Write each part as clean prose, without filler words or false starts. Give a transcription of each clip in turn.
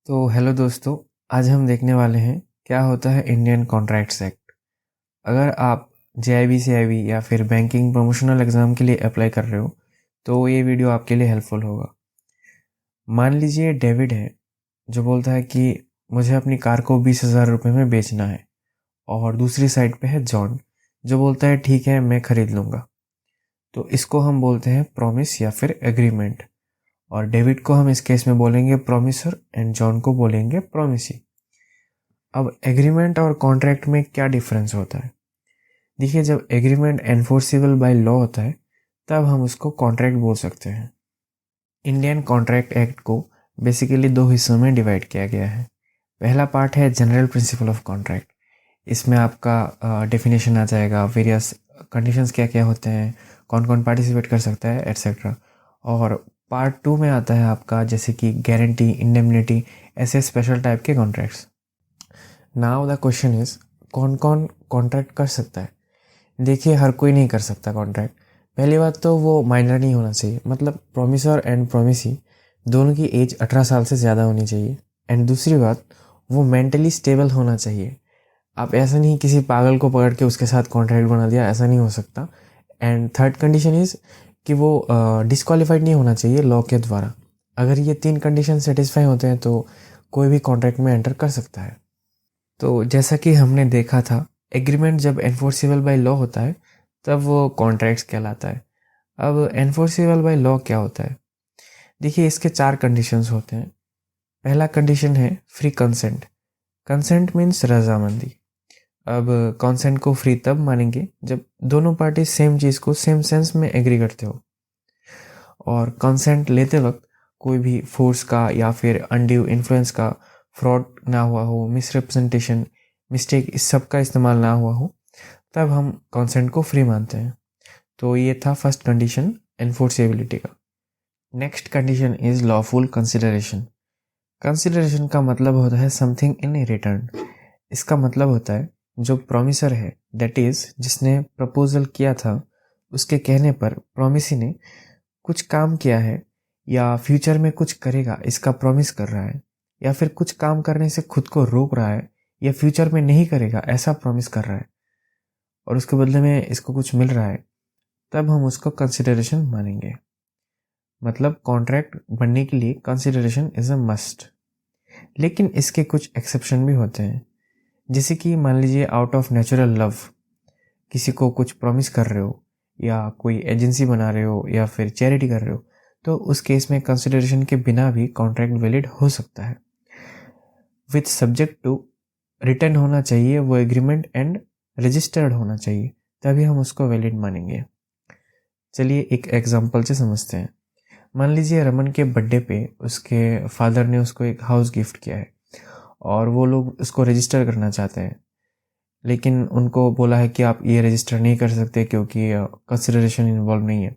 तो हेलो दोस्तों, आज हम देखने वाले हैं क्या होता है इंडियन कॉन्ट्रैक्ट्स एक्ट। अगर आप जेआईबी सीआईबी या फिर बैंकिंग प्रमोशनल एग्ज़ाम के लिए अप्लाई कर रहे हो तो ये वीडियो आपके लिए हेल्पफुल होगा। मान लीजिए डेविड है जो बोलता है कि मुझे अपनी कार को 20,000 रुपये में बेचना है, और दूसरी साइड पे है जॉन जो बोलता है ठीक है मैं खरीद लूँगा। तो इसको हम बोलते हैं प्रॉमिस या फिर एग्रीमेंट, और डेविड को हम इस केस में बोलेंगे प्रॉमिसर एंड जॉन को बोलेंगे प्रॉमिसी। अब एग्रीमेंट और कॉन्ट्रैक्ट में क्या डिफरेंस होता है? देखिए, जब एग्रीमेंट एनफोर्सेबल बाय लॉ होता है तब हम उसको कॉन्ट्रैक्ट बोल सकते हैं। इंडियन कॉन्ट्रैक्ट एक्ट को बेसिकली दो हिस्सों में डिवाइड किया गया है। पहला पार्ट है जनरल प्रिंसिपल ऑफ कॉन्ट्रैक्ट। इसमें आपका डेफिनेशन आ जाएगा, वेरियस कंडीशंस क्या क्या होते हैं, कौन कौन पार्टिसिपेट कर सकता है एट्सेट्रा। और पार्ट 2 में आता है आपका जैसे कि गारंटी, इंडेमनिटी, ऐसे स्पेशल टाइप के contracts. Now the question is, कौन कौन कॉन्ट्रैक्ट कर सकता है? देखिए, हर कोई नहीं कर सकता कॉन्ट्रैक्ट। पहली बात तो वो माइनर नहीं होना चाहिए, मतलब प्रॉमिसर एंड प्रॉमिसी दोनों की एज 18 साल से ज़्यादा होनी चाहिए। एंड दूसरी बात, वो मेंटली स्टेबल होना चाहिए। आप ऐसा नहीं किसी पागल को पकड़ के उसके साथ कॉन्ट्रैक्ट बना दिया, ऐसा नहीं हो सकता। एंड थर्ड कंडीशन इज़ कि वो डिस्क्वालीफाइड नहीं होना चाहिए लॉ के द्वारा। अगर ये 3 कंडीशन सेटिस्फाई होते हैं तो कोई भी कॉन्ट्रैक्ट में एंटर कर सकता है। तो जैसा कि हमने देखा था, एग्रीमेंट जब एनफोर्सेबल बाय लॉ होता है तब वो कॉन्ट्रैक्ट्स कहलाता है। अब एनफोर्सेबल बाय लॉ क्या होता है? देखिए, इसके 4 कंडीशंस होते हैं। पहला कंडीशन है फ्री कंसेंट। कंसेंट मीन्स रजामंदी। अब कंसेंट को फ्री तब मानेंगे जब दोनों पार्टी सेम चीज़ को सेम सेंस में एग्री करते हो, और कंसेंट लेते वक्त कोई भी फोर्स का या फिर अनड्यू इन्फ्लुएंस का, फ्रॉड ना हुआ हो, मिसरिप्रेजेंटेशन, मिस्टेक, इस सब का इस्तेमाल ना हुआ हो, तब हम कंसेंट को फ्री मानते हैं। तो ये था फर्स्ट कंडीशन एनफोर्सेबिलिटी का। Next condition is lawful consideration. Consideration का मतलब होता है समथिंग इन रिटर्न। इसका मतलब होता है जो प्रॉमिसर है, दैट इज जिसने प्रपोजल किया था, उसके कहने पर प्रॉमिसी ने कुछ काम किया है या फ्यूचर में कुछ करेगा इसका प्रॉमिस कर रहा है, या फिर कुछ काम करने से खुद को रोक रहा है या फ्यूचर में नहीं करेगा ऐसा प्रॉमिस कर रहा है, और उसके बदले में इसको कुछ मिल रहा है, तब हम उसको कंसिडरेशन मानेंगे। मतलब कॉन्ट्रैक्ट बनने के लिए कंसिडरेशन इज अ मस्ट। लेकिन इसके कुछ एक्सेप्शन भी होते हैं, जैसे कि मान लीजिए आउट ऑफ नेचुरल लव किसी को कुछ प्रॉमिस कर रहे हो, या कोई एजेंसी बना रहे हो, या फिर चैरिटी कर रहे हो, तो उस केस में कंसिडरेशन के बिना भी कॉन्ट्रैक्ट वैलिड हो सकता है। विथ सब्जेक्ट टू रिटर्न होना चाहिए वो एग्रीमेंट एंड रजिस्टर्ड होना चाहिए, तभी हम उसको वैलिड मानेंगे। चलिए एक एग्जांपल से समझते हैं। मान लीजिए रमन के बर्थडे पे उसके फादर ने उसको एक हाउस गिफ्ट किया है, और वो लोग उसको रजिस्टर करना चाहते हैं, लेकिन उनको बोला है कि आप ये रजिस्टर नहीं कर सकते क्योंकि कंसिडरेशन इन्वॉल्व नहीं है।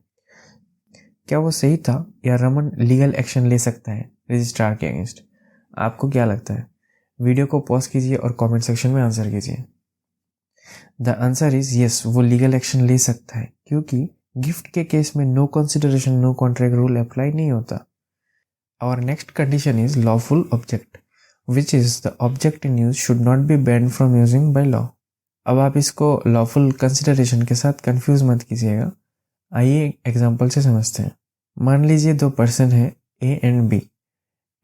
क्या वो सही था, या रमन लीगल एक्शन ले सकता है रजिस्ट्रार के अगेंस्ट? आपको क्या लगता है? वीडियो को पॉज कीजिए और कमेंट सेक्शन में आंसर कीजिए। द आंसर इज यस, वो लीगल एक्शन ले सकता है, क्योंकि गिफ्ट के केस में no consideration no contract rule apply नहीं होता। और next condition is lawful object, which is the object in use should not be ban from using by law. अब आप इसको लॉफुल कंसिडरेशन के साथ कंफ्यूज मत कीजिएगा। आइए एग्जांपल से समझते हैं। मान लीजिए 2 पर्सन है ए एंड बी,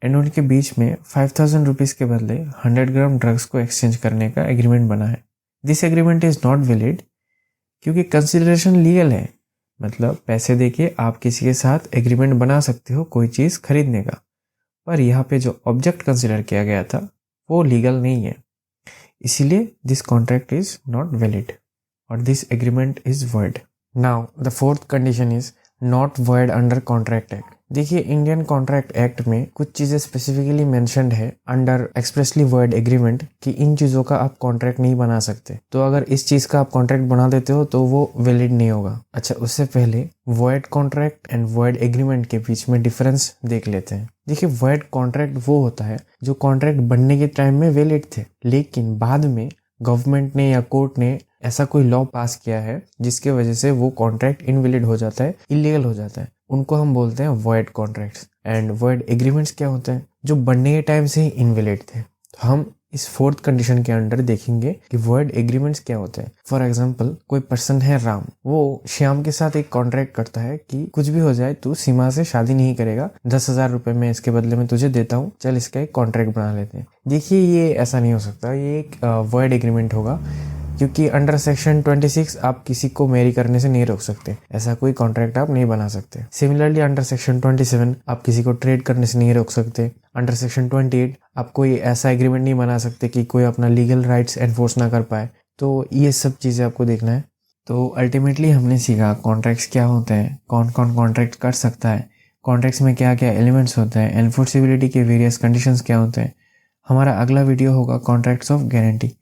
एंड उनके बीच में 5,000 रुपीज़ के बदले 100 ग्राम ड्रग्स को एक्सचेंज करने का एग्रीमेंट बना है। This agreement is not valid क्योंकि कंसिडरेशन लीगल है। मतलब पैसे देके आप किसी के साथ एग्रीमेंट बना सकते हो कोई चीज़ खरीदने का, पर यहाँ पे जो ऑब्जेक्ट कंसिडर किया गया था वो लीगल नहीं है, इसीलिए this contract is not valid और this agreement is void। Now the fourth condition is not void under contract act. देखिए, इंडियन कॉन्ट्रैक्ट एक्ट में कुछ चीज़ें स्पेसिफिकली मेंशन्ड है अंडर एक्सप्रेसली void एग्रीमेंट कि इन चीज़ों का आप कॉन्ट्रैक्ट नहीं बना सकते। तो अगर इस चीज़ का आप कॉन्ट्रैक्ट बना देते हो तो वो वैलिड नहीं होगा। अच्छा, उससे पहले void contract and void agreement के बीच में डिफरेंस देख लेते हैं। देखिए, void कॉन्ट्रैक्ट वो होता है जो कॉन्ट्रैक्ट बनने के टाइम में वैलिड थे, लेकिन बाद में गवर्नमेंट ने या कोर्ट ने ऐसा कोई लॉ पास किया है जिसके वजह से वो कॉन्ट्रैक्ट इनवैलिड हो जाता है, इलीगल हो जाता है। उनको हम बोलते हैं void contracts. And void agreements क्या होते हैं? जो बनने के टाइम से ही इनवैलिड थे। तो हम इस फोर्थ कंडीशन के अंडर देखेंगे कि वॉइड एग्रीमेंट्स क्या होते हैं। फॉर एग्जांपल, कोई पर्सन है राम, वो श्याम के साथ एक कॉन्ट्रैक्ट करता है कि कुछ भी हो जाए तू सीमा से शादी नहीं करेगा, 10,000 रुपए मैं इसके बदले में तुझे देता हूँ, चल इसका एक कॉन्ट्रैक्ट बना लेते हैं। देखिए, ये ऐसा नहीं हो सकता, ये एक वॉइड एग्रीमेंट होगा, क्योंकि अंडर सेक्शन 26 आप किसी को मैरी करने से नहीं रोक सकते, ऐसा कोई कॉन्ट्रैक्ट आप नहीं बना सकते। सिमिलरली अंडर सेक्शन 27 आप किसी को ट्रेड करने से नहीं रोक सकते। अंडर सेक्शन 28 आप कोई ऐसा एग्रीमेंट नहीं बना सकते कि कोई अपना लीगल राइट्स एनफोर्स ना कर पाए। तो ये सब चीज़ें आपको देखना है। तो अल्टीमेटली हमने सीखा कॉन्ट्रैक्ट्स क्या होते हैं, कौन कौन कॉन्ट्रैक्ट कर सकता है, कॉन्ट्रैक्ट्स में क्या क्या एलिमेंट्स होते हैं, एनफोर्सिबिलिटी के वेरियस कंडीशंस क्या होते हैं। हमारा अगला वीडियो होगा कॉन्ट्रैक्ट्स ऑफ गारंटी।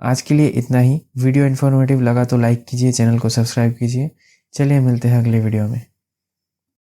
आज के लिए इतना ही। वीडियो इन्फॉर्मेटिव लगा तो लाइक कीजिए, चैनल को सब्सक्राइब कीजिए। चलिए मिलते हैं अगले वीडियो में।